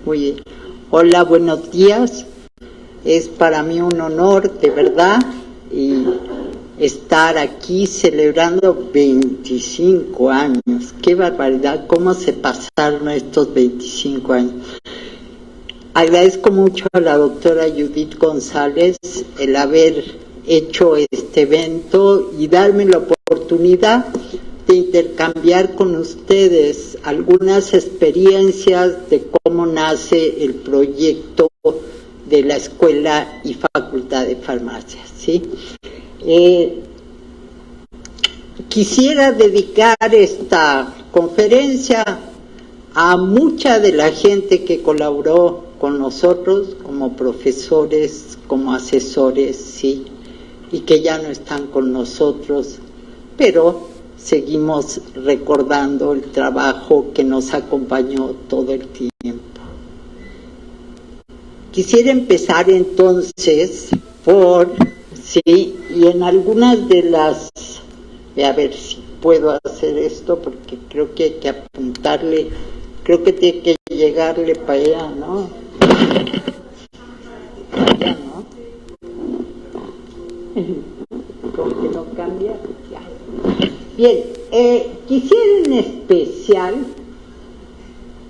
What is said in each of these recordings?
Muy bien. Hola, buenos días. Es para mí un honor, de verdad, y estar aquí celebrando 25 años. ¡Qué barbaridad! ¿Cómo se pasaron estos 25 años? Agradezco mucho a la doctora Judith González el haber hecho este evento y darme la oportunidad de intercambiar con ustedes algunas experiencias de cómo nace el proyecto de la Escuela y Facultad de Farmacia, ¿sí? Quisiera dedicar esta conferencia a mucha de la gente que colaboró con nosotros como profesores, como asesores, sí, y que ya no están con nosotros, pero seguimos recordando el trabajo que nos acompañó todo el tiempo. Quisiera empezar entonces por, sí, y en algunas de las, a ver si puedo hacer esto, porque creo que hay que apuntarle, creo que tiene que llegarle para allá, ¿no? Allá, ¿no? Como que no cambia, ya. Bien, quisiera en especial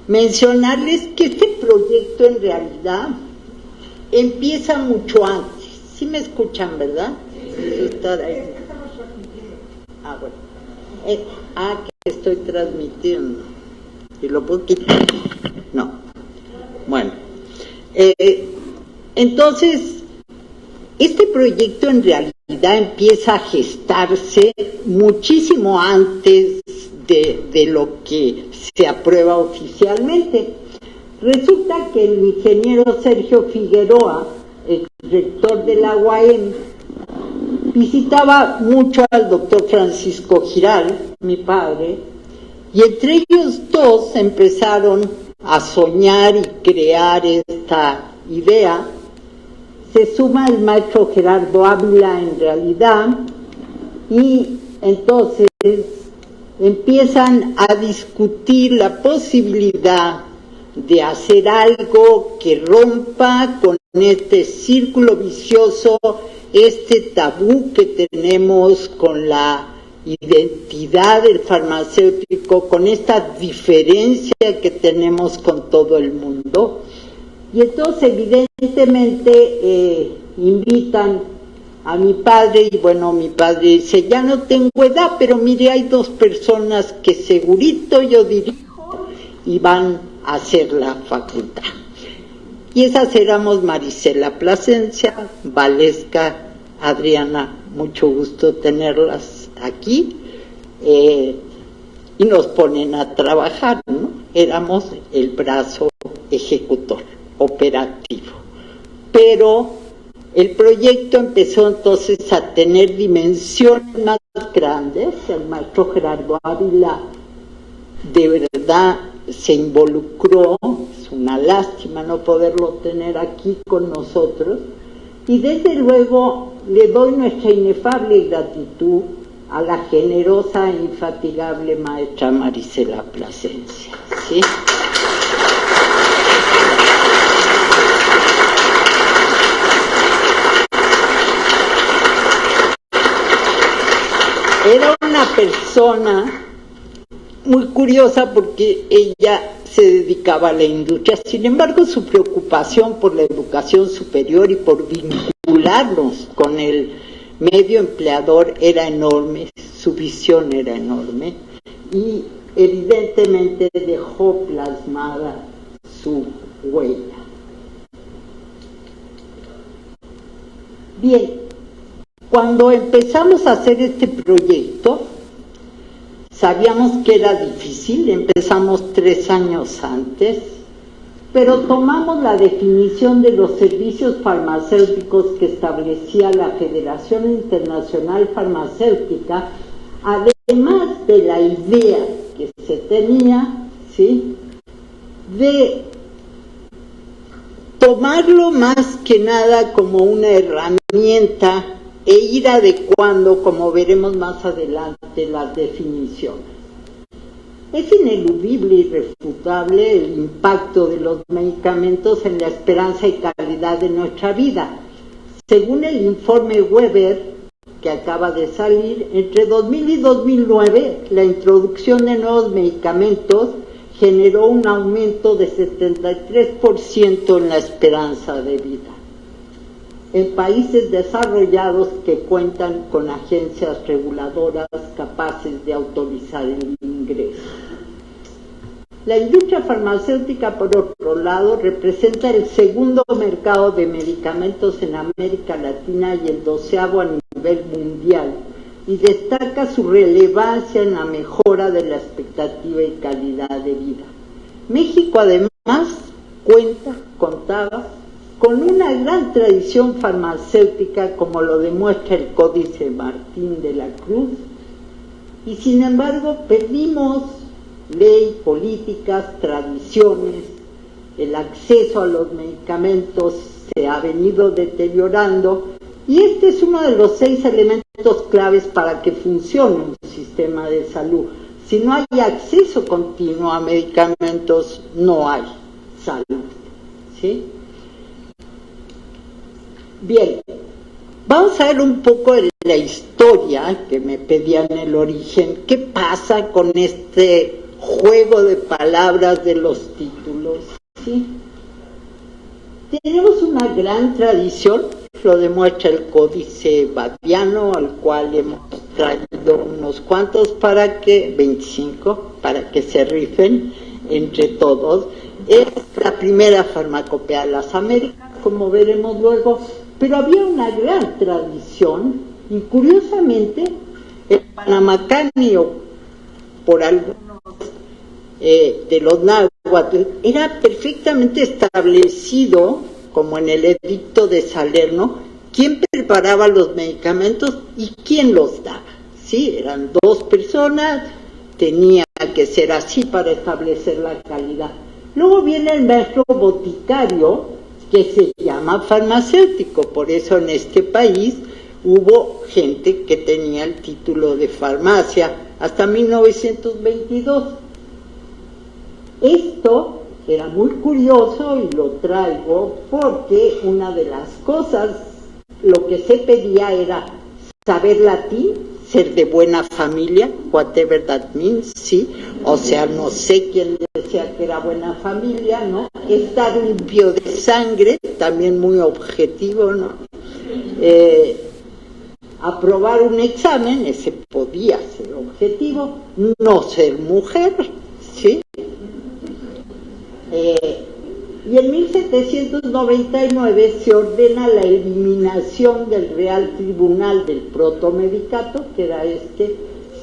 mencionarles que este proyecto en realidad empieza mucho antes. ¿Sí me escuchan, verdad? Sí. Ah, bueno. Que estoy transmitiendo. ¿Y lo puedo quitar? No. Bueno. Entonces, este proyecto en realidad empieza a gestarse muchísimo antes de lo que se aprueba oficialmente. Resulta que el ingeniero Sergio Figueroa, el rector de la UAM, visitaba mucho al doctor Francisco Giral, mi padre, y entre ellos dos empezaron a soñar y crear esta idea. Se suma el maestro Gerardo Ávila en realidad, y entonces empiezan a discutir la posibilidad de hacer algo que rompa con este círculo vicioso, este tabú que tenemos con la identidad del farmacéutico, con esta diferencia que tenemos con todo el mundo. Y entonces evidentemente invitan a mi padre, y bueno, mi padre dice, ya no tengo edad, pero mire, hay dos personas que segurito yo dirijo y van a hacer la facultad. Y esas éramos Marisela Plasencia, Valesca, Adriana, mucho gusto tenerlas aquí, y nos ponen a trabajar, ¿no? Éramos el brazo ejecutor, operativo. Pero el proyecto empezó entonces a tener dimensiones más grandes. El maestro Gerardo Ávila de verdad se involucró, es una lástima no poderlo tener aquí con nosotros, y desde luego le doy nuestra inefable gratitud a la generosa e infatigable maestra Marisela Plasencia, ¿sí? Era una persona muy curiosa porque ella se dedicaba a la industria, sin embargo su preocupación por la educación superior y por vincularnos con el medio empleador era enorme, su visión era enorme y evidentemente dejó plasmada su huella. Bien, cuando empezamos a hacer este proyecto, sabíamos que era difícil, empezamos 3 años antes, pero tomamos la definición de los servicios farmacéuticos que establecía la Federación Internacional Farmacéutica, además de la idea que se tenía, ¿sí?, de tomarlo más que nada como una herramienta e ir adecuando, como veremos más adelante, las definiciones. Es ineludible y irrefutable el impacto de los medicamentos en la esperanza y calidad de nuestra vida. Según el informe Weber, que acaba de salir, entre 2000 y 2009, la introducción de nuevos medicamentos generó un aumento de 73% en la esperanza de vida. En países desarrollados que cuentan con agencias reguladoras capaces de autorizar el ingreso. La industria farmacéutica, por otro lado, representa el segundo mercado de medicamentos en América Latina y el 12º a nivel mundial, y destaca su relevancia en la mejora de la expectativa y calidad de vida. México, además, contaba con una gran tradición farmacéutica, como lo demuestra el Códice Martín de la Cruz, y sin embargo perdimos ley, políticas, tradiciones, el acceso a los medicamentos se ha venido deteriorando, y este es uno de los 6 elementos claves para que funcione un sistema de salud. Si no hay acceso continuo a medicamentos, no hay salud, ¿sí? Bien, vamos a ver un poco de la historia que me pedían el origen. ¿Qué pasa con este juego de palabras de los títulos? ¿Sí? Tenemos una gran tradición, lo demuestra el Códice Badiano, al cual hemos traído unos cuantos 25, para que se rifen entre todos. Es la primera farmacopea de las Américas, como veremos luego, pero había una gran tradición, y curiosamente el Panamacani, por algunos de los náhuatl, era perfectamente establecido, como en el edicto de Salerno, quién preparaba los medicamentos y quién los daba. ¿Sí? Eran 2 personas, tenía que ser así para establecer la calidad. Luego viene el maestro boticario, que se llama farmacéutico, por eso en este país hubo gente que tenía el título de farmacia hasta 1922. Esto era muy curioso y lo traigo porque una de las cosas, lo que se pedía era saber latín, ser de buena familia, whatever that means, ¿sí? O sea, no sé quién decía que era buena familia, ¿no? Estar limpio de sangre, también muy objetivo, ¿no? Aprobar un examen, ese podía ser objetivo, no ser mujer, ¿sí? Y en 1799 se ordena la eliminación del Real Tribunal del Protomedicato, que era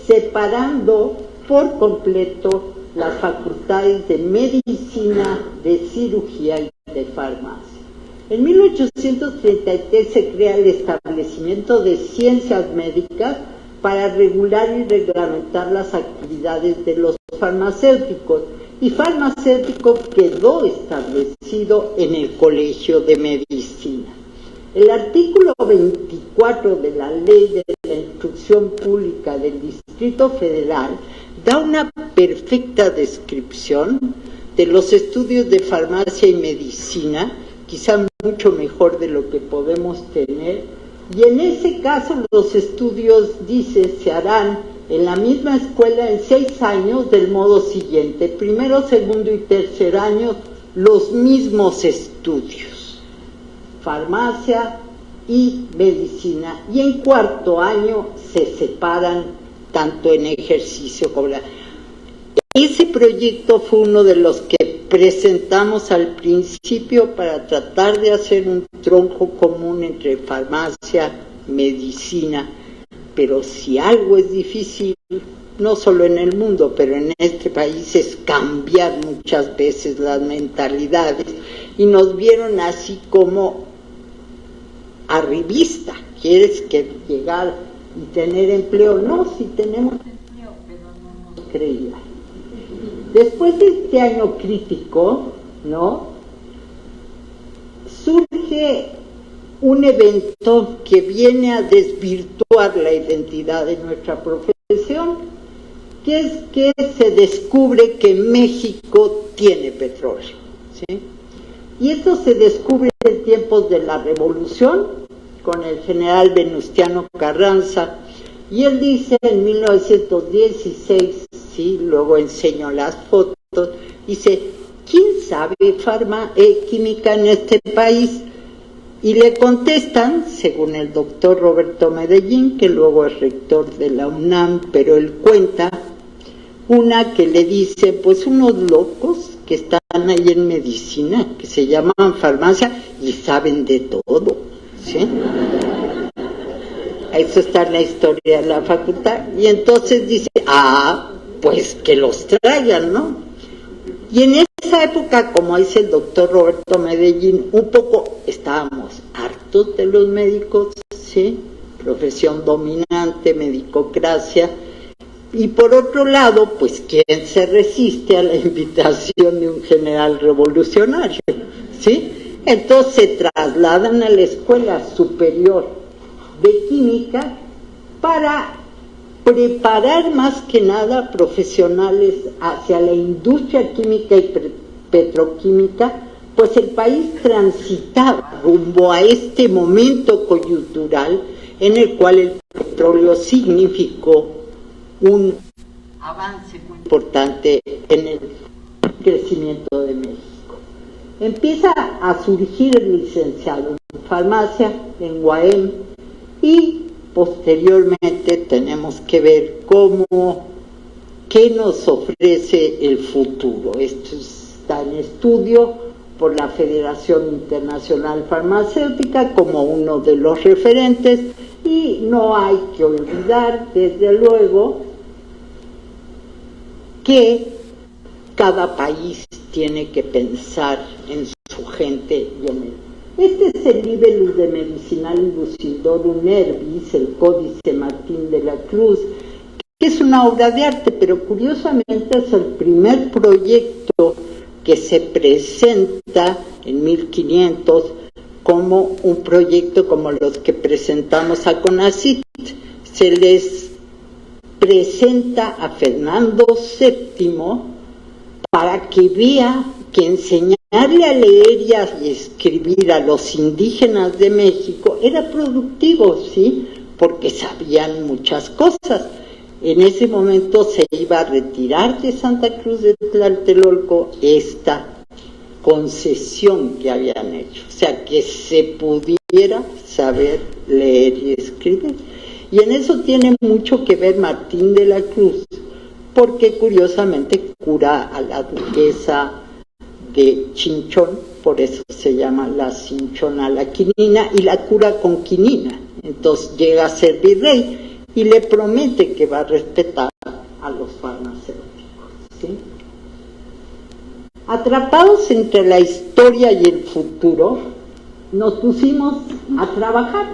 separando por completo las facultades de medicina, de cirugía y de farmacia. En 1833 se crea el establecimiento de ciencias médicas para regular y reglamentar las actividades de los farmacéuticos, y farmacéutico quedó establecido en el Colegio de Medicina. El artículo 24 de la Ley de la Instrucción Pública del Distrito Federal da una perfecta descripción de los estudios de farmacia y medicina, quizá mucho mejor de lo que podemos tener, y en ese caso los estudios, dice, se harán en la misma escuela en 6 años del modo siguiente: primero, segundo y tercer año, los mismos estudios, farmacia y medicina, y en cuarto año se separan tanto en ejercicio como la... Ese proyecto fue uno de los que presentamos al principio para tratar de hacer un tronco común entre farmacia, medicina, pero si algo es difícil, no solo en el mundo, pero en este país, es cambiar muchas veces las mentalidades, y nos vieron así como arribista. ¿Quieres llegar y tener empleo? No, si tenemos empleo, pero no nos creía. Después de este año crítico, ¿no?, surge un evento que viene a desvirtuar la identidad de nuestra profesión, que que es que se descubre que México tiene petróleo, ¿sí? Y esto se descubre en tiempos de la Revolución, con el general Venustiano Carranza, y él dice en 1916, ¿sí? Luego enseño las fotos, dice, ¿quién sabe química en este país? Y le contestan, según el doctor Roberto Medellín, que luego es rector de la UNAM, pero él cuenta una que le dice, pues unos locos que están ahí en medicina, que se llaman farmacia y saben de todo, ¿sí? Eso está en la historia de la facultad. Y entonces dice, pues que los traigan, ¿no? Y en esa época, como dice el doctor Roberto Medellín, un poco estábamos hartos de los médicos, ¿sí? Profesión dominante, medicocracia. Y por otro lado, pues, ¿quién se resiste a la invitación de un general revolucionario? ¿Sí? Entonces se trasladan a la Escuela Superior de Química para preparar más que nada profesionales hacia la industria química y petroquímica, pues el país transitaba rumbo a este momento coyuntural en el cual el petróleo significó un avance muy importante en el crecimiento de México. Empieza a surgir el licenciado en farmacia, en UAM, y posteriormente tenemos que ver qué nos ofrece el futuro. Esto está en estudio por la Federación Internacional Farmacéutica como uno de los referentes, y no hay que olvidar, desde luego, que cada país tiene que pensar en su gente y en él. Este es el Libellus de Medicinal Lucidorum Nervis, el Códice Martín de la Cruz, que es una obra de arte, pero curiosamente es el primer proyecto que se presenta en 1500 como un proyecto como los que presentamos a CONACYT. Se les presenta a Fernando VII para que vea que enseñarle a leer y a escribir a los indígenas de México era productivo, ¿sí? Porque sabían muchas cosas. En ese momento se iba a retirar de Santa Cruz de Tlatelolco esta concesión que habían hecho, o sea, que se pudiera saber leer y escribir. Y en eso tiene mucho que ver Martín de la Cruz, porque curiosamente cura a la duquesa de Chinchón, por eso se llama la cinchona, la quinina, y la cura con quinina. Entonces llega a ser virrey y le promete que va a respetar a los farmacéuticos, ¿sí? Atrapados entre la historia y el futuro, nos pusimos a trabajar.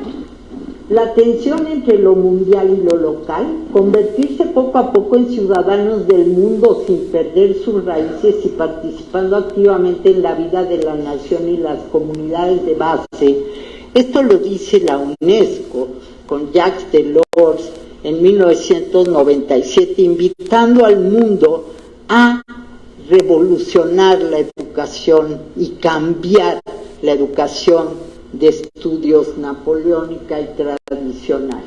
La tensión entre lo mundial y lo local, convertirse poco a poco en ciudadanos del mundo sin perder sus raíces y participando activamente en la vida de la nación y las comunidades de base. Esto lo dice la UNESCO con Jacques Delors en 1997, invitando al mundo a revolucionar la educación y cambiar la educación de estudios napoleónica y tradicional.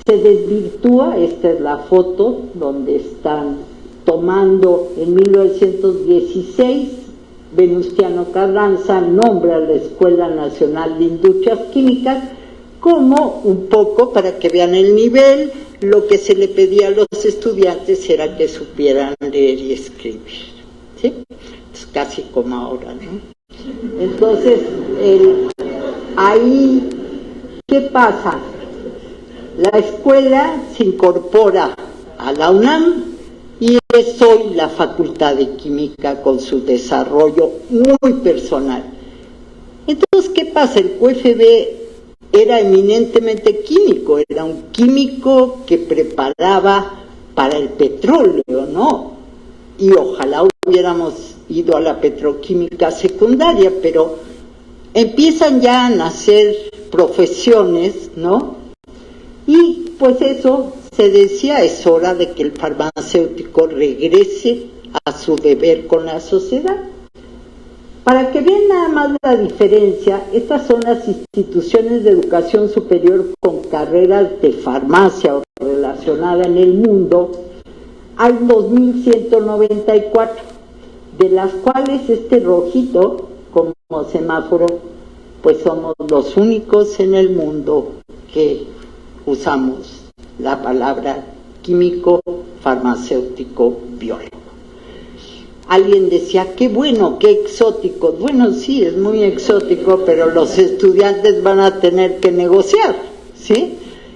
Se desvirtúa, esta es la foto donde están tomando en 1916, Venustiano Carranza nombra la Escuela Nacional de Industrias Químicas como un poco, para que vean el nivel, lo que se le pedía a los estudiantes era que supieran leer y escribir, ¿sí? Es casi como ahora, ¿no? Entonces, ahí, ¿qué pasa? La escuela se incorpora a la UNAM y es hoy la Facultad de Química con su desarrollo muy personal. Entonces, ¿qué pasa? El QFB era eminentemente químico, era un químico que preparaba para el petróleo, ¿no? Y ojalá hubiéramos ido a la petroquímica secundaria, pero empiezan ya a nacer profesiones, ¿no? Y pues eso se decía, es hora de que el farmacéutico regrese a su deber con la sociedad. Para que vean nada más la diferencia, estas son las instituciones de educación superior con carreras de farmacia o relacionada en el mundo. Hay 2.194, de las cuales este rojito, como semáforo, pues somos los únicos en el mundo que usamos la palabra químico, farmacéutico, biólogo. Alguien decía, qué bueno, qué exótico. Bueno, sí, es muy exótico, pero los estudiantes van a tener que negociar, ¿sí?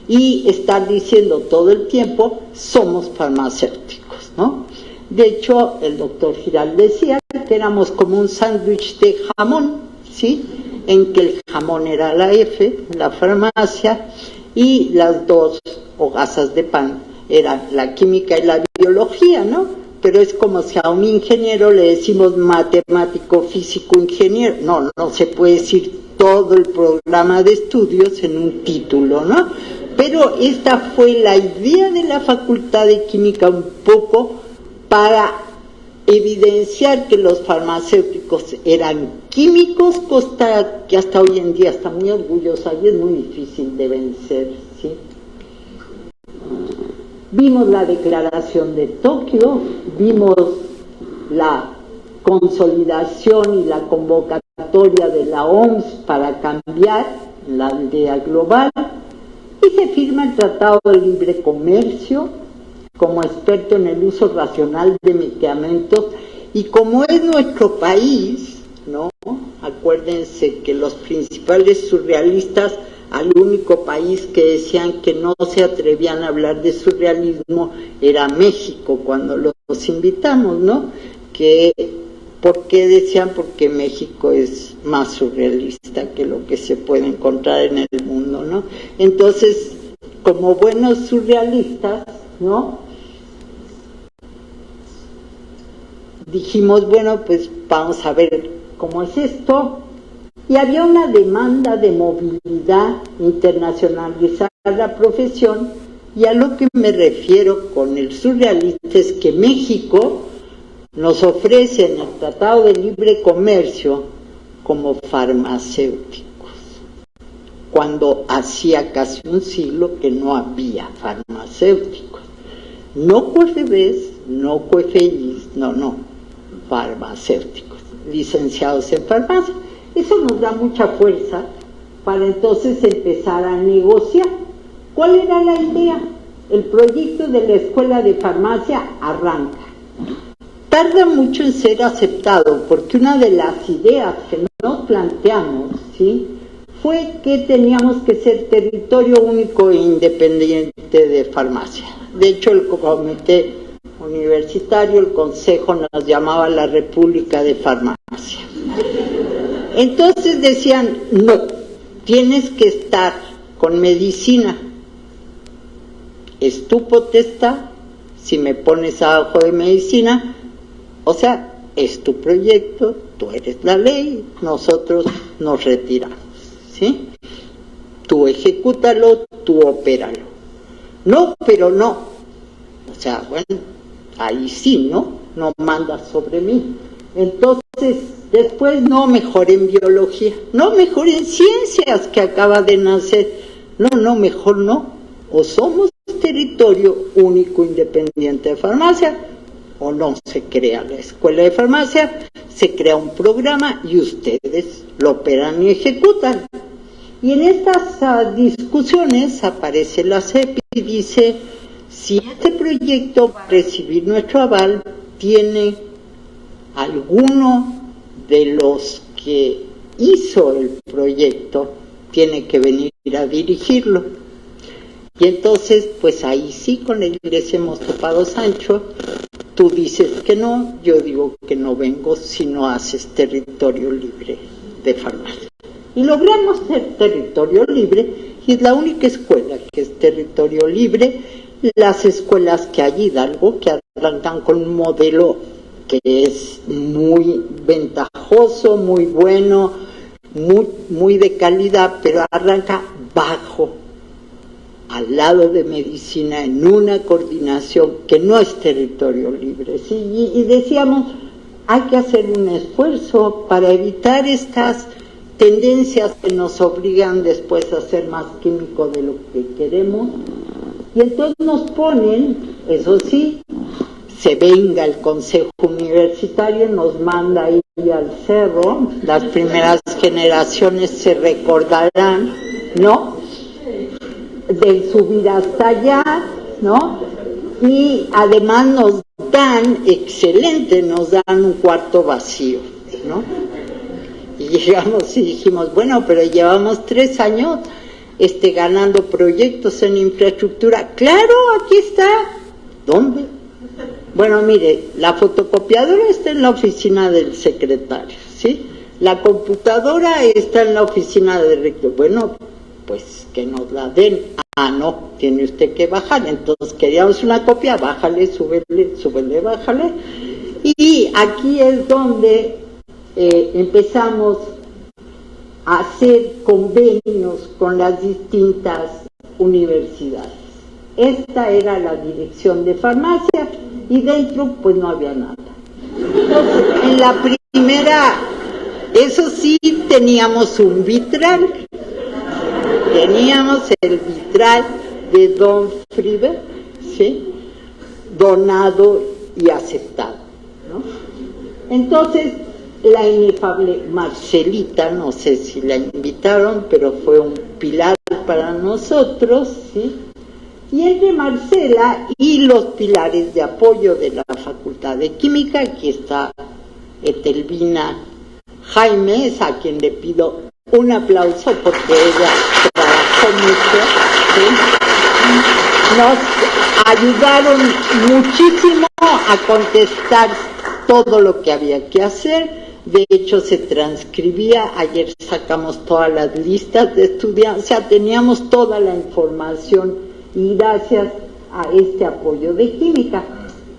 Y estar diciendo todo el tiempo, somos farmacéuticos, ¿no? De hecho, el doctor Giral decía que éramos como un sándwich de jamón, ¿sí? En que el jamón era la F, la farmacia, y las dos hogazas de pan eran la química y la biología, ¿no? Pero es como si a un ingeniero le decimos matemático, físico, ingeniero. No se puede decir todo el programa de estudios en un título, ¿no? Pero esta fue la idea de la Facultad de Química un poco para evidenciar que los farmacéuticos eran químicos, cosa que hasta hoy en día está muy orgullosa y es muy difícil de vencer, ¿sí? Vimos la declaración de Tokio, vimos la consolidación y la convocatoria de la OMS para cambiar la aldea global y se firma el Tratado de Libre Comercio como experto en el uso racional de medicamentos y como es nuestro país, ¿no? Acuérdense que los principales surrealistas al único país que decían que no se atrevían a hablar de surrealismo era México cuando los invitamos, ¿no? ¿Por qué decían? Porque México es más surrealista que lo que se puede encontrar en el mundo, ¿no? Entonces, como buenos surrealistas, ¿no? Dijimos, bueno, pues vamos a ver cómo es esto. Y había una demanda de movilidad, internacionalizar la profesión, y a lo que me refiero con el surrealista es que México nos ofrece en el Tratado de Libre Comercio como farmacéuticos, cuando hacía casi un siglo que no había farmacéuticos. No COFEBES, no COFEIS, no, farmacéuticos, licenciados en farmacia. Eso nos da mucha fuerza para entonces empezar a negociar. ¿Cuál era la idea? El proyecto de la Escuela de Farmacia arranca. Tarda mucho en ser aceptado porque una de las ideas que nos planteamos, ¿sí?, fue que teníamos que ser territorio único e independiente de farmacia. De hecho, el comité universitario, el consejo, nos llamaba la República de Farmacia. Entonces decían, no, tienes que estar con medicina. Es tu potestad, si me pones abajo de medicina, o sea, es tu proyecto, tú eres la ley, nosotros nos retiramos, ¿sí? Tú ejecútalo, tú opéralo. No, pero no. O sea, bueno, ahí sí, no mandas sobre mí. Entonces, después no, mejor en biología, no, mejor en ciencias que acaba de nacer, no, mejor no, o somos territorio único independiente de farmacia, o no se crea la escuela de farmacia, se crea un programa y ustedes lo operan y ejecutan. Y en estas discusiones aparece la CEP y dice, si este proyecto va a recibir nuestro aval, tiene alguno de los que hizo el proyecto, tiene que venir a dirigirlo. Y entonces, pues ahí sí con la iglesia hemos topado Sancho. Tú dices que no, yo digo que no vengo si no haces territorio libre de farmacia. Y logramos ser territorio libre, y es la única escuela que es territorio libre. Las escuelas que hay Hidalgo, que arrancan con un modelo que es muy ventajoso, muy bueno, muy de calidad, pero arranca bajo. al lado de medicina, en una coordinación que no es territorio libre, ¿sí? Y decíamos, hay que hacer un esfuerzo para evitar estas tendencias que nos obligan después a ser más químicos de lo que queremos. Y entonces nos ponen, eso sí, se venga el Consejo Universitario, nos manda ahí al cerro, las primeras generaciones se recordarán, ¿no?, de subir hasta allá, ¿no? Y además nos dan, excelente, nos dan un cuarto vacío, ¿no? Y llegamos y dijimos, bueno, pero llevamos 3 años ganando proyectos en infraestructura. Claro, aquí está. ¿Dónde? Bueno, mire, la fotocopiadora está en la oficina del secretario, ¿sí? La computadora está en la oficina del rector. Bueno, pues que nos la den. Ah, no, tiene usted que bajar. Entonces queríamos una copia, bájale, súbele, bájale. Y aquí es donde empezamos a hacer convenios con las distintas universidades. Esta era la dirección de farmacia y dentro pues no había nada. Entonces, en la primera, eso sí, teníamos un vitral. Teníamos el vitral de Don Friber, ¿sí?, donado y aceptado, ¿no? Entonces, la inefable Marcelita, no sé si la invitaron, pero fue un pilar para nosotros, ¿sí? Y entre Marcela y los pilares de apoyo de la Facultad de Química, aquí está Etelvina Jaimes, a quien le pido un aplauso porque ella trabajó mucho, ¿sí? Nos ayudaron muchísimo a contestar todo lo que había que hacer. De hecho se transcribía, ayer sacamos todas las listas de estudiantes, o sea, teníamos toda la información y gracias a este apoyo de química,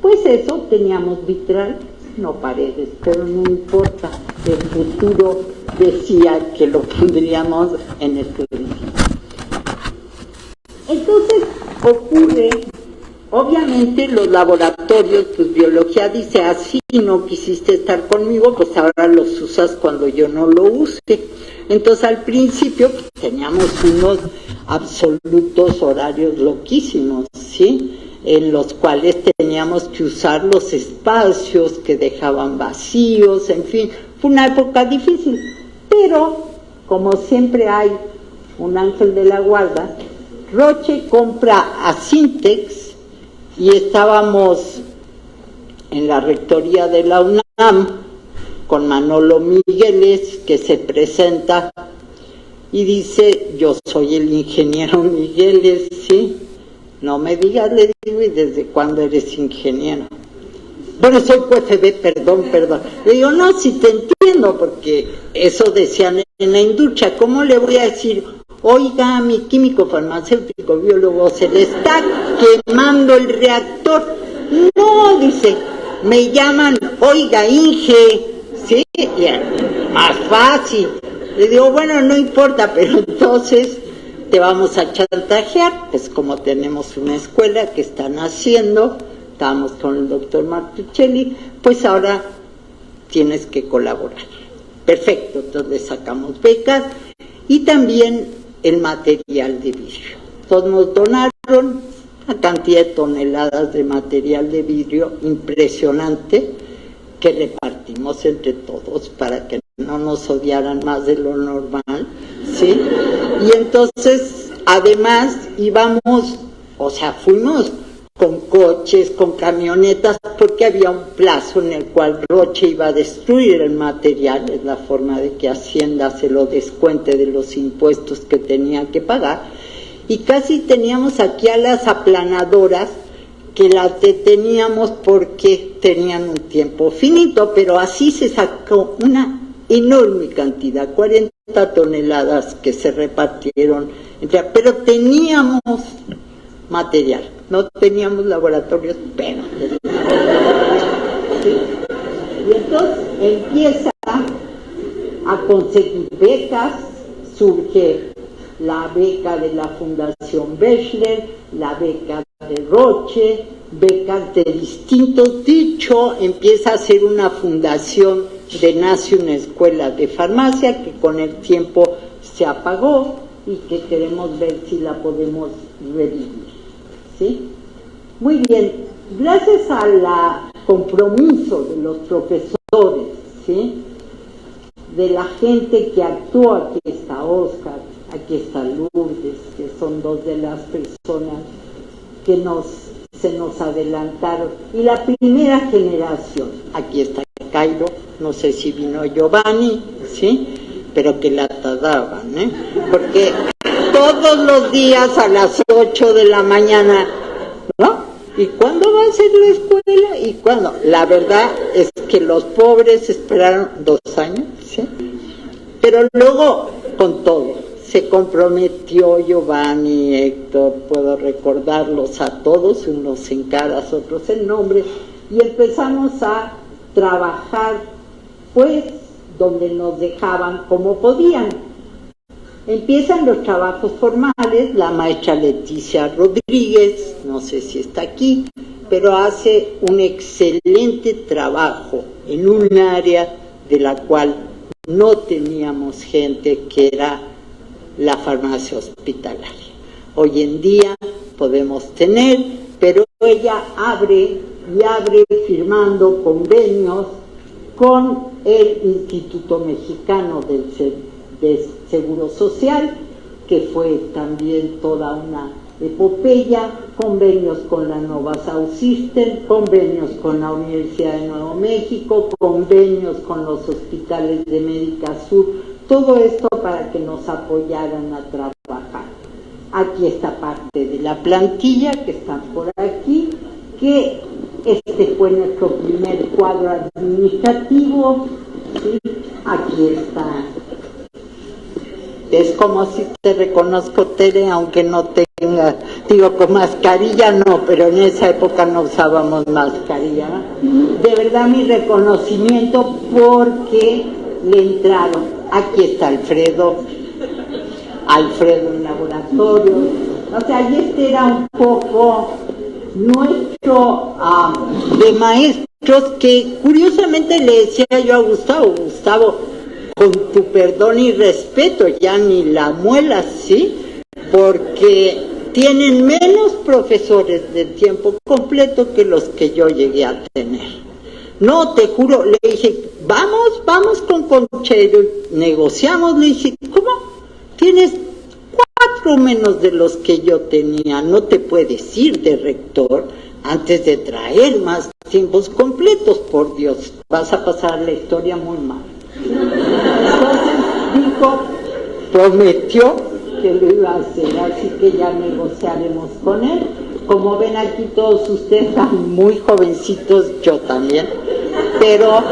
pues eso, teníamos vitral, no paredes, pero no importa, el futuro decía que lo pondríamos en este edificio. Entonces ocurre, obviamente los laboratorios, pues biología dice, así no quisiste estar conmigo, pues ahora los usas cuando yo no lo use. Entonces al principio pues, teníamos unos absolutos horarios loquísimos, ¿sí?, en los cuales teníamos que usar los espacios que dejaban vacíos, en fin, fue una época difícil, pero como siempre hay un ángel de la guarda, Roche compra a Sintex y estábamos en la rectoría de la UNAM con Manolo Migueles, que se presenta y dice, yo soy el ingeniero Migueles, ¿sí? No me digas, le digo, ¿y desde cuándo eres ingeniero? Bueno, soy QFB, perdón. Le digo, no, si te entiendo, porque eso decían en la industria, ¿cómo le voy a decir, oiga, mi químico farmacéutico biólogo se le está quemando el reactor? No, dice, me llaman, oiga, Inge, ¿sí? Ya, más fácil. Le digo, bueno, no importa, pero entonces te vamos a chantajear, pues como tenemos una escuela que están haciendo, estábamos con el doctor Martuchelli, pues ahora tienes que colaborar. Perfecto, entonces sacamos becas y también el material de vidrio. Todos nos donaron una cantidad de toneladas de material de vidrio impresionante que repartimos entre todos para que no nos odiaran más de lo normal, ¿sí? Y entonces, además, íbamos, o sea, fuimos con coches, con camionetas, porque había un plazo en el cual Roche iba a destruir el material, es la forma de que Hacienda se lo descuente de los impuestos que tenía que pagar, y casi teníamos aquí a las aplanadoras que las deteníamos porque tenían un tiempo finito, pero así se sacó una enorme cantidad, 40 toneladas que se repartieron, pero teníamos material, no teníamos laboratorios, pero ¿sí? Y entonces empieza a conseguir becas, surge la beca de la Fundación Bechler, la beca de Roche, becas de distintos. Dicho, empieza a ser una fundación de nace una escuela de farmacia que con el tiempo se apagó y que queremos ver si la podemos revivir, ¿sí? Muy bien, gracias al compromiso de los profesores, ¿sí?, de la gente que actuó, aquí está Oscar, aquí está Lourdes, que son dos de las personas que se nos adelantaron, y la primera generación, aquí está Cairo, no sé si vino Giovanni, ¿sí?, pero que la daban, porque todos los días a las 8 de la mañana, ¿no? ¿Y cuándo va a ser la escuela? ¿Y cuándo? La verdad es que los pobres esperaron 2 años, ¿sí? Pero luego, con todo, se comprometió Giovanni, Héctor, puedo recordarlos a todos, unos en caras, otros en nombres, y empezamos a trabajar, pues, donde nos dejaban como podían. Empiezan los trabajos formales, la maestra Leticia Rodríguez, no sé si está aquí, pero hace un excelente trabajo en un área de la cual no teníamos gente, que era la farmacia hospitalaria. Hoy en día podemos tener, pero ella abre firmando convenios con el Instituto Mexicano del Seguro Social, que fue también toda una epopeya, convenios con la Nova South System, convenios con la Universidad de Nuevo México, convenios con los hospitales de Médica Sur, todo esto para que nos apoyaran a trabajar. Aquí está parte de la plantilla que están por aquí, que este fue nuestro primer cuadro administrativo, ¿sí? Aquí está. Es como si te reconozco, Tere, aunque no tenga, digo, con mascarilla no, pero en esa época no usábamos mascarilla. De verdad mi reconocimiento porque le entraron. Aquí está Alfredo en laboratorio. O sea, y este era un poco nuestro de maestros, que curiosamente le decía yo a Gustavo, con tu perdón y respeto, ya ni la muelas, ¿sí? Porque tienen menos profesores de tiempo completo que los que yo llegué a tener. No, te juro, le dije, vamos con Conchero, negociamos, le dije, ¿cómo? Tienes 4 menos de los que yo tenía, no te puedes ir de rector antes de traer más tiempos completos, por Dios, vas a pasar la historia muy mal. Entonces dijo, prometió que lo iba a hacer, así que ya negociaremos con él. Como ven aquí todos ustedes están muy jovencitos, yo también, pero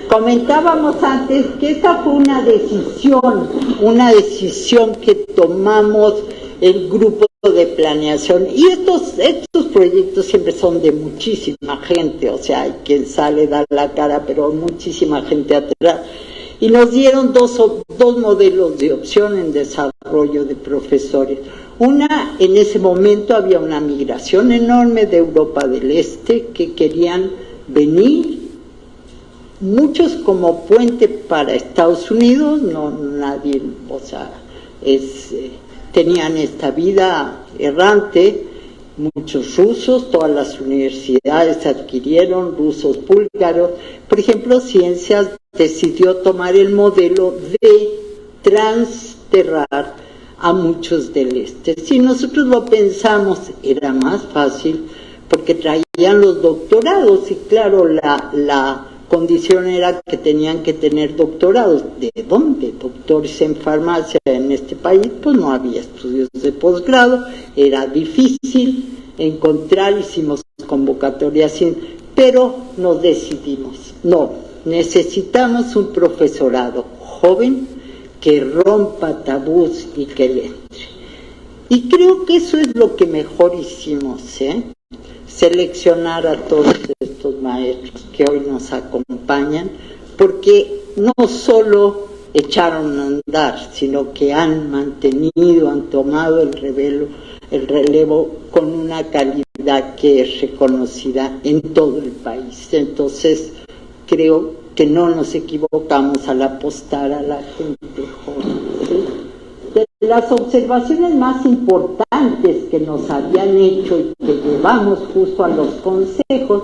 comentábamos antes que esta fue una decisión que tomamos el grupo de planeación, y estos proyectos siempre son de muchísima gente, o sea, hay quien sale, da la cara, pero muchísima gente atrás, y nos dieron dos modelos de opción en desarrollo de profesores. Una, en ese momento había una migración enorme de Europa del Este que querían venir, muchos como puente para Estados Unidos, no nadie, o sea, tenían esta vida errante, muchos rusos, todas las universidades adquirieron, rusos, búlgaros. Por ejemplo, Ciencias decidió tomar el modelo de transterrar a muchos del este. Si nosotros lo pensamos, era más fácil porque traían los doctorados y claro, la condición era que tenían que tener doctorados. ¿De dónde? Doctores en farmacia en este país, pues no había estudios de posgrado, era difícil encontrar, hicimos convocatorias, pero nos decidimos, no, necesitamos un profesorado joven que rompa tabús y que le entre. Y creo que eso es lo que mejor hicimos, seleccionar a todos estos maestros que hoy nos acompañan, porque no solo echaron a andar, sino que han mantenido, han tomado el relevo con una calidad que es reconocida en todo el país. Entonces, creo que no nos equivocamos al apostar a la gente joven, ¿sí? De las observaciones más importantes que nos habían hecho y que llevamos justo a los consejos,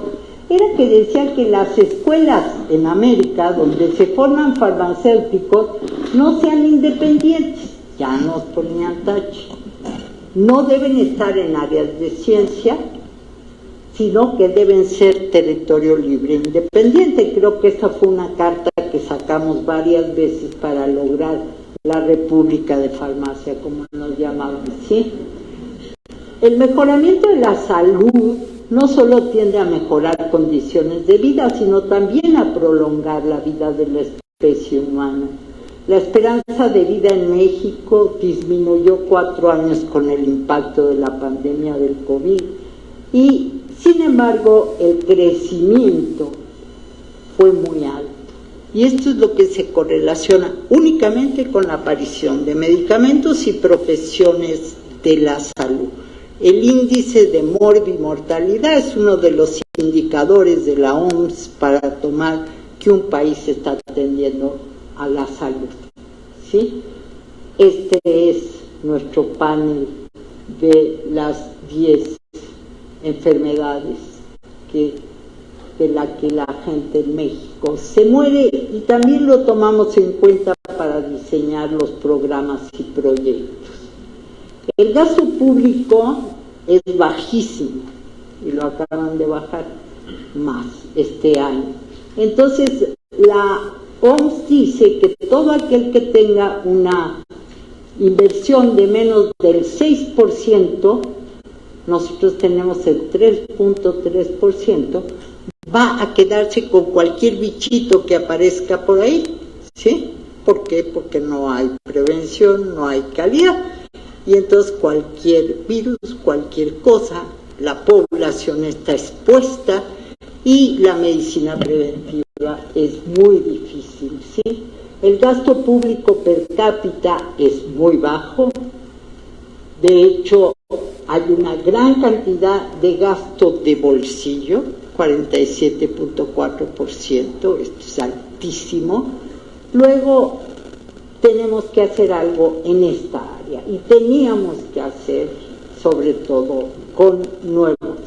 era que decían que las escuelas en América donde se forman farmacéuticos no sean independientes, ya nos ponían tache, no deben estar en áreas de ciencia, sino que deben ser territorio libre e independiente. Creo que esta fue una carta que sacamos varias veces para lograr la República de Farmacia, como nos llamaban, ¿sí? El mejoramiento de la salud no solo tiende a mejorar condiciones de vida, sino también a prolongar la vida de la especie humana. La esperanza de vida en México disminuyó 4 años con el impacto de la pandemia del COVID y, sin embargo, el crecimiento fue muy alto. Y esto es lo que se correlaciona únicamente con la aparición de medicamentos y profesiones de la salud. El índice de morbimortalidad es uno de los indicadores de la OMS para tomar que un país está atendiendo a la salud, ¿sí? Este es nuestro panel de las 10 enfermedades de la que la gente en México se muere, y también lo tomamos en cuenta para diseñar los programas y proyectos. El gasto público es bajísimo y lo acaban de bajar más este año. Entonces, la OMS dice que todo aquel que tenga una inversión de menos del 6%, nosotros tenemos el 3.3%, va a quedarse con cualquier bichito que aparezca por ahí, ¿sí? ¿Por qué? Porque no hay prevención, no hay calidad. Y entonces cualquier virus, cualquier cosa, la población está expuesta y la medicina preventiva es muy difícil, ¿sí? El gasto público per cápita es muy bajo. De hecho, hay una gran cantidad de gasto de bolsillo, 47.4%, esto es altísimo. Luego, tenemos que hacer algo en esta área y teníamos que hacer sobre todo con nuevos.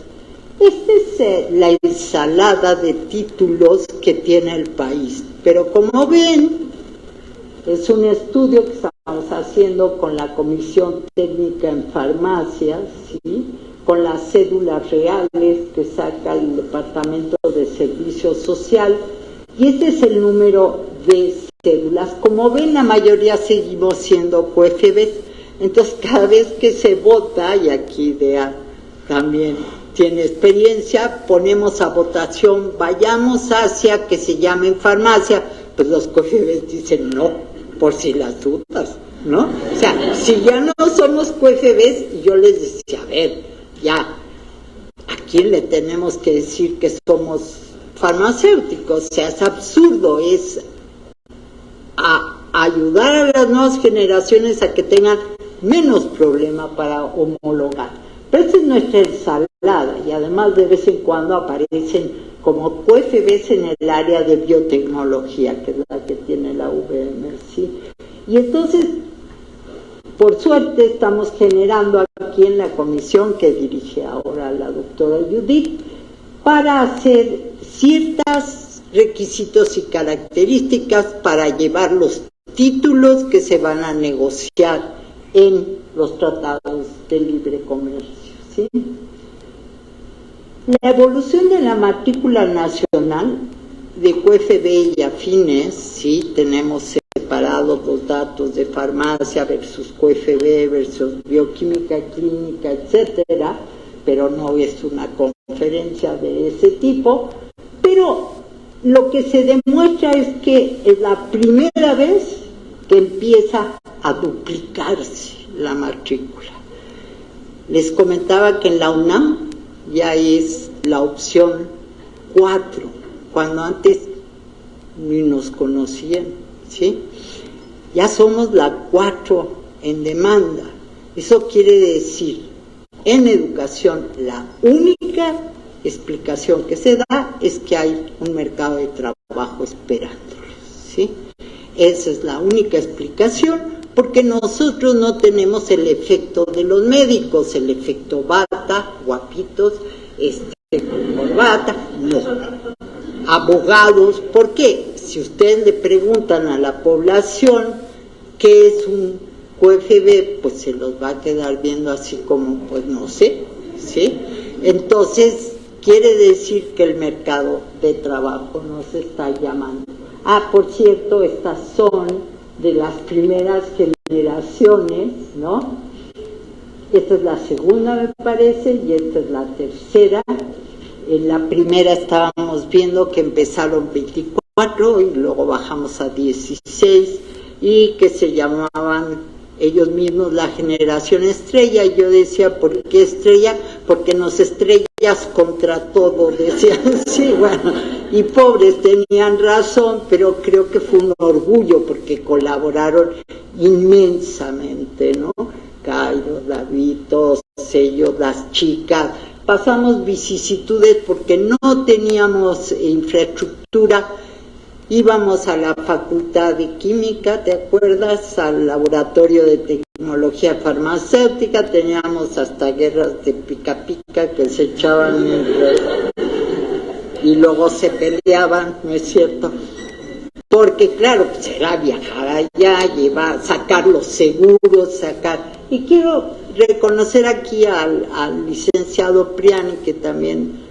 Esta es la ensalada de títulos que tiene el país, pero como ven, es un estudio que estamos haciendo con la Comisión Técnica en Farmacias, ¿sí? Con las cédulas reales que saca el Departamento de Servicio Social, y este es el número de cédulas. Como ven, la mayoría seguimos siendo QFBs, entonces cada vez que se vota, y aquí DEA también tiene experiencia, ponemos a votación, vayamos hacia que se llamen farmacia, pues los QFBs dicen no, por si las dudas, ¿no? O sea, si ya no somos QFBs, yo les decía, a ver, ya, ¿a quién le tenemos que decir que somos farmacéuticos? O sea, es absurdo, es a ayudar a las nuevas generaciones a que tengan menos problema para homologar. Pero esa es nuestra ensalada, y además de vez en cuando aparecen como QFBs en el área de biotecnología, que es la que tiene la UVM, ¿sí? Y entonces, por suerte, estamos generando aquí en la comisión que dirige ahora la doctora Judith, para hacer ciertos requisitos y características para llevar los títulos que se van a negociar en los tratados de libre comercio, ¿sí? La evolución de la matrícula nacional de QFB y afines, ¿sí? Tenemos separados los datos de farmacia versus QFB versus bioquímica clínica, etcétera, pero no es una conferencia de ese tipo. Pero lo que se demuestra es que es la primera vez que empieza a duplicarse la matrícula. Les comentaba que en la UNAM ya es la opción 4, cuando antes ni nos conocían, ¿sí? ya somos la 4 en demanda. Eso quiere decir, en educación, la única explicación que se da es que hay un mercado de trabajo esperándolos, ¿sí? Esa es la única explicación, porque nosotros no tenemos el efecto de los médicos, el efecto bata, guapitos, con corbata, no. Abogados, ¿por qué? Si ustedes le preguntan a la población qué es un QFB, pues se los va a quedar viendo así como, pues no sé, ¿sí? Entonces, quiere decir que el mercado de trabajo no se está llamando. Ah, por cierto, estas son de las primeras generaciones, ¿no? Esta es la segunda, me parece, y esta es la tercera. En la primera estábamos viendo que empezaron 24 y luego bajamos a 16 y que se llamaban ellos mismos la generación estrella. Y yo decía, ¿por qué estrella? Porque nos estrellas contra todo, decían. Sí, bueno, y pobres tenían razón, pero creo que fue un orgullo porque colaboraron inmensamente, ¿no? Cairo, David, todos ellos, las chicas. Pasamos vicisitudes porque no teníamos infraestructura. Íbamos a la Facultad de Química, ¿te acuerdas? Al Laboratorio de Tecnología Farmacéutica, teníamos hasta guerras de pica-pica que se echaban y luego se peleaban, ¿no es cierto? Porque claro, pues era viajar allá, sacar los seguros, Y quiero reconocer aquí al licenciado Priani, que también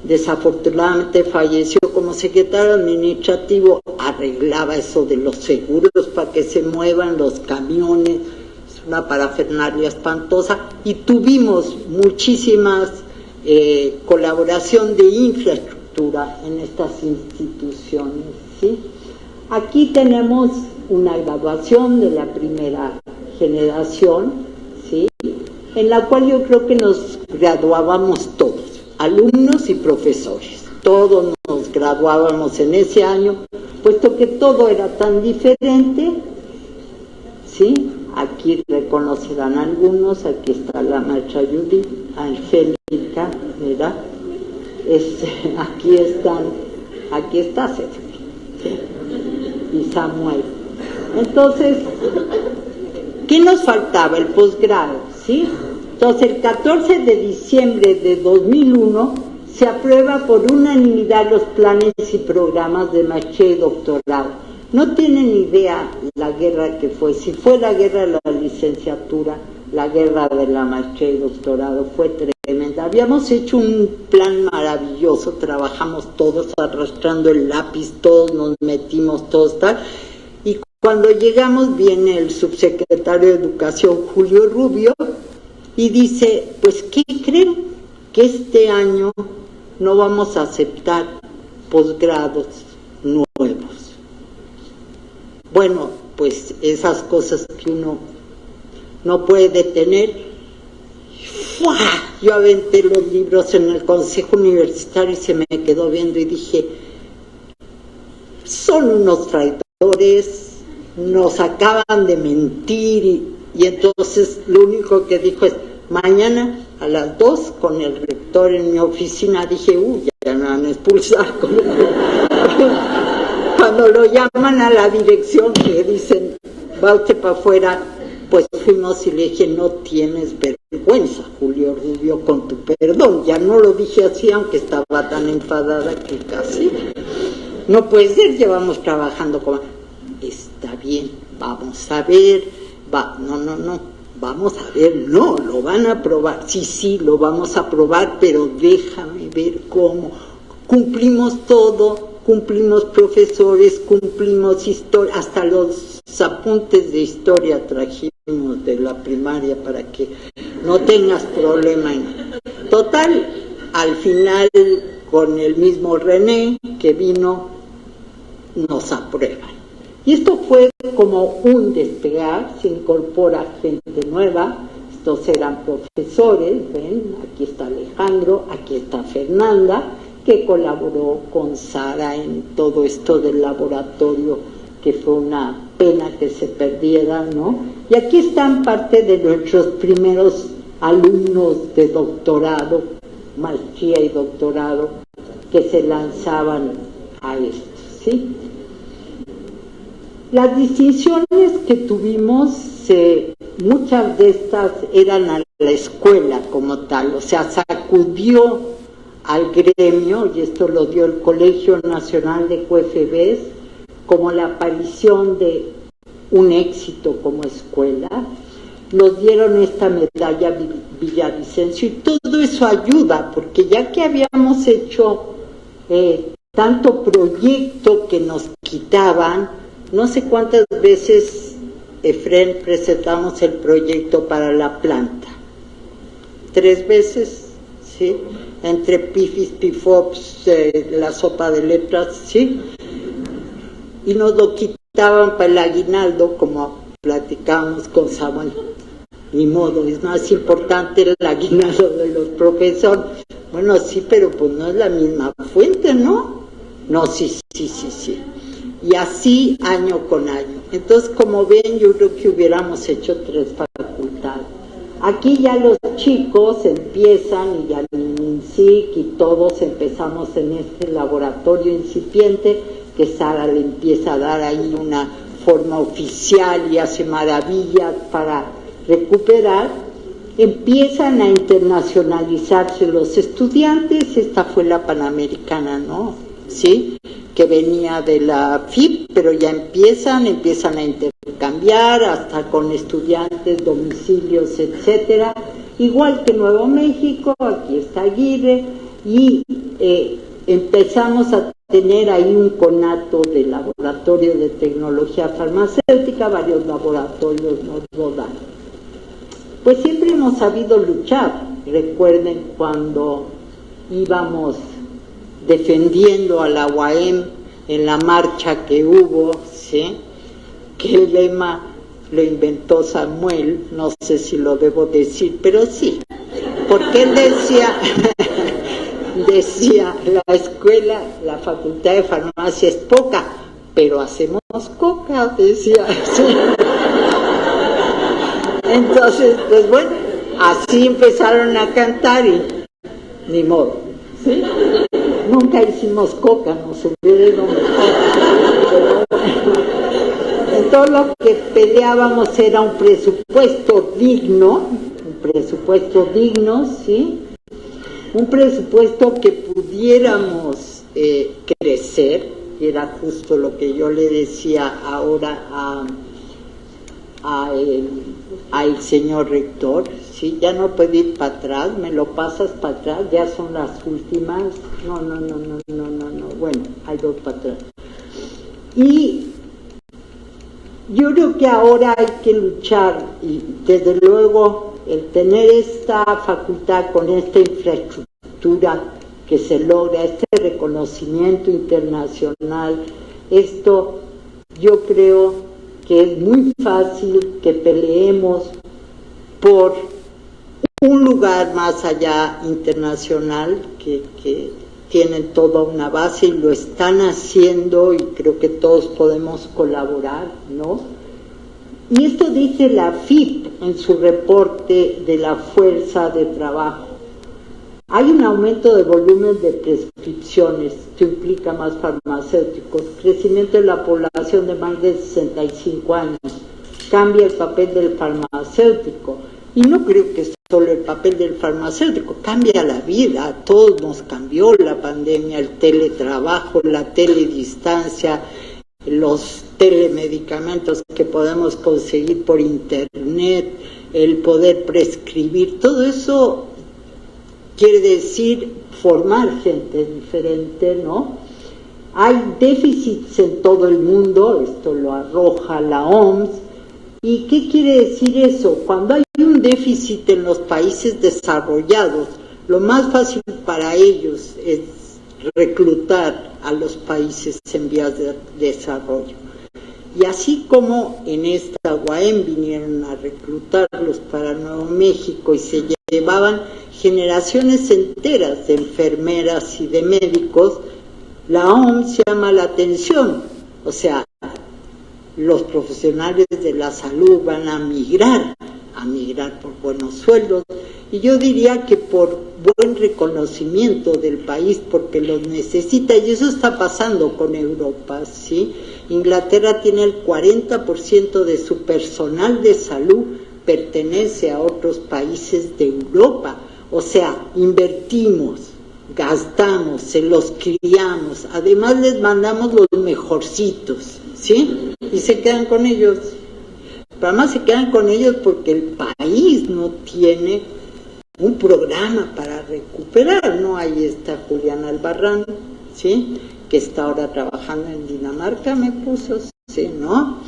desafortunadamente falleció como secretario administrativo, arreglaba eso de los seguros para que se muevan los camiones, es una parafernalia espantosa, y tuvimos muchísimas colaboración de infraestructura en estas instituciones, ¿sí? Aquí tenemos una graduación de la primera generación, ¿sí? En la cual yo creo que nos graduábamos todos, alumnos y profesores. Todos nos graduábamos en ese año, puesto que todo era tan diferente, ¿sí? Aquí reconocerán algunos, aquí está la maestra Judith, Angélica, ¿verdad? Aquí está César, ¿sí? Y Samuel. Entonces, ¿qué nos faltaba? El posgrado, ¿sí? Entonces, el 14 de diciembre de 2001 se aprueba por unanimidad los planes y programas de maestría y doctorado. No tienen idea la guerra que fue. Si fue la guerra de la licenciatura, la guerra de la maestría y doctorado fue tremenda. Habíamos hecho un plan maravilloso, trabajamos todos arrastrando el lápiz, todos nos metimos, todos tal. Y cuando llegamos viene el subsecretario de Educación, Julio Rubio, y dice, pues, ¿qué creen? Que este año no vamos a aceptar posgrados nuevos. Bueno, pues esas cosas que uno no puede detener. ¡Fua! Yo aventé los libros en el Consejo Universitario y se me quedó viendo y dije, son unos traidores, nos acaban de mentir y entonces lo único que dijo es, mañana a las 2 con el rector en mi oficina. Dije, ya me van a expulsar. Cuando lo llaman a la dirección que dicen, va usted para afuera, pues fuimos y le dije, no tienes vergüenza, Julio Rubio, con tu perdón. Ya no lo dije así, aunque estaba tan enfadada que casi. No puede ser, llevamos trabajando como... Está bien, vamos a ver, vamos a ver, no, lo van a aprobar, sí, lo vamos a aprobar, pero déjame ver cómo. Cumplimos todo, cumplimos profesores, cumplimos historia, hasta los apuntes de historia trajimos de la primaria para que no tengas problema. Total, al final, con el mismo René que vino, nos aprueban. Y esto fue como un despegar, se incorpora gente nueva, estos eran profesores, ven, aquí está Alejandro, aquí está Fernanda, que colaboró con Sara en todo esto del laboratorio, que fue una pena que se perdiera, ¿no? Y aquí están parte de nuestros primeros alumnos de doctorado, maestría y doctorado, que se lanzaban a esto, ¿sí? Las distinciones que tuvimos, muchas de estas eran a la escuela como tal, o sea, sacudió al gremio, y esto lo dio el Colegio Nacional de QFBs, como la aparición de un éxito como escuela. Nos dieron esta medalla Villavicencio y todo eso ayuda, porque ya que habíamos hecho tanto proyecto que nos quitaban, no sé cuántas veces, Efren, presentamos el proyecto para la planta. 3 veces, ¿sí? Entre pifis, pifops, la sopa de letras, ¿sí? Y nos lo quitaban para el aguinaldo, como platicábamos con Samuel. Ni modo, es más importante el aguinaldo de los profesores. Bueno, sí, pero pues no es la misma fuente, ¿no? No, sí. Y así año con año. Entonces, como ven, yo creo que hubiéramos hecho 3 facultades. Aquí ya los chicos empiezan, y ya MINSIC y todos empezamos en este laboratorio incipiente, que Sara le empieza a dar ahí una forma oficial y hace maravillas para recuperar. Empiezan a internacionalizarse los estudiantes. Esta fue la Panamericana, ¿no? ¿Sí? Que venía de la FIP, pero ya empiezan a intercambiar hasta con estudiantes, domicilios, etcétera. Igual que Nuevo México, aquí está Aguirre, y empezamos a tener ahí un conato de laboratorio de tecnología farmacéutica, varios laboratorios nos lo dan. Pues siempre hemos sabido luchar. Recuerden cuando íbamos defendiendo a la UAM en la marcha que hubo, ¿sí? Que el lema lo inventó Samuel, no sé si lo debo decir, pero sí, porque él decía, la escuela, la facultad de farmacia es poca, pero hacemos coca, decía. ¿Sí? Entonces, pues bueno, así empezaron a cantar y ni modo, ¿sí? Nunca hicimos coca, nos hubieron. En todo lo que peleábamos era un presupuesto digno, ¿sí? Un presupuesto que pudiéramos crecer, que era justo lo que yo le decía ahora al señor rector, ¿sí? Ya no puedo ir para atrás, me lo pasas para atrás, ya son las últimas, no, bueno, hay 2 para atrás. Y yo creo que ahora hay que luchar, y desde luego el tener esta facultad con esta infraestructura que se logra, este reconocimiento internacional, esto yo creo que es muy fácil que peleemos por un lugar más allá internacional, que tienen toda una base y lo están haciendo, y creo que todos podemos colaborar, ¿no? Y esto dice la FIP en su reporte de la fuerza de trabajo. Hay un aumento de volumen de prescripciones, que implica más farmacéuticos, crecimiento de la población de más de 65 años, cambia el papel del farmacéutico, y no creo que solo el papel del farmacéutico, cambia la vida, a todos nos cambió la pandemia, el teletrabajo, la teledistancia, los telemedicamentos que podemos conseguir por internet, el poder prescribir, todo eso quiere decir formar gente diferente, ¿no? Hay déficits en todo el mundo, esto lo arroja la OMS. ¿Y qué quiere decir eso? Cuando hay un déficit en los países desarrollados, lo más fácil para ellos es reclutar a los países en vías de desarrollo. Y así como en esta UAM vinieron a reclutarlos para Nuevo México y se llevaban generaciones enteras de enfermeras y de médicos, la OMS llama la atención. O sea, los profesionales de la salud van a migrar por buenos sueldos, y yo diría que por buen reconocimiento del país, porque los necesita, y eso está pasando con Europa, ¿sí? Inglaterra tiene el 40% de su personal de salud pertenece a otros países de Europa, o sea, invertimos, gastamos, se los criamos, además les mandamos los mejorcitos, ¿sí? Y se quedan con ellos. Pero además se quedan con ellos porque el país no tiene un programa para recuperar, ¿no? Ahí está Juliana Albarrán, ¿sí? Que está ahora trabajando en Dinamarca, me puso, ¿sí? ¿No?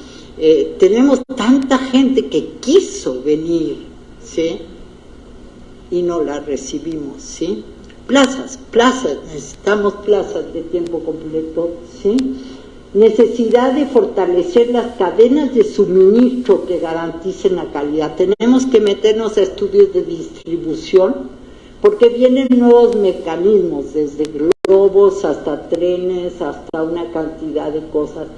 Tenemos tanta gente que quiso venir, ¿sí? Y no la recibimos, ¿sí? Plazas, necesitamos plazas de tiempo completo, ¿sí? Necesidad de fortalecer las cadenas de suministro que garanticen la calidad. Tenemos que meternos a estudios de distribución, porque vienen nuevos mecanismos, desde globos hasta trenes, hasta una cantidad de cosas.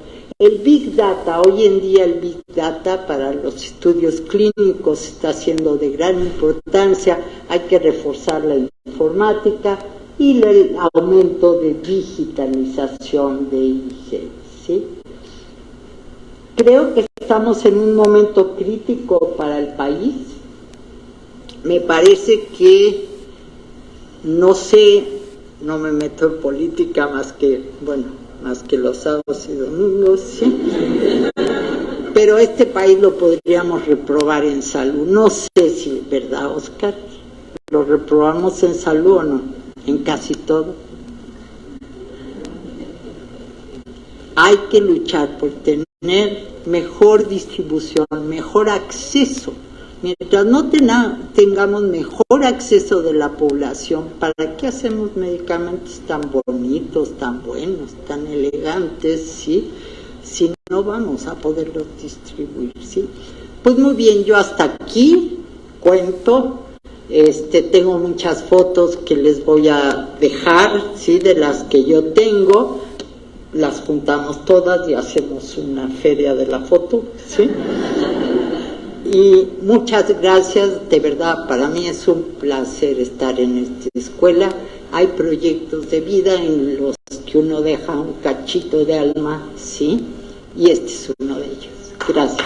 El Big Data, hoy en día el Big Data para los estudios clínicos está siendo de gran importancia, hay que reforzar la informática y el aumento de digitalización de IG, ¿sí? Creo que estamos en un momento crítico para el país. Me parece que, no sé, no me meto en política más que los sábados y domingos, ¿sí? Pero este país lo podríamos reprobar en salud. No sé si es verdad, Oscar. ¿Lo reprobamos en salud o no? En casi todo. Hay que luchar por tener mejor distribución, mejor acceso. Mientras no tengamos mejor acceso de la población, ¿para qué hacemos medicamentos tan bonitos, tan buenos, tan elegantes, ¿sí? Si no vamos a poderlos distribuir, ¿sí? Pues muy bien, yo hasta aquí cuento. Tengo muchas fotos que les voy a dejar, ¿sí? De las que yo tengo, las juntamos todas y hacemos una feria de la foto, ¿sí? Y muchas gracias, de verdad, para mí es un placer estar en esta escuela. Hay proyectos de vida en los que uno deja un cachito de alma, ¿sí? Y este es uno de ellos. Gracias.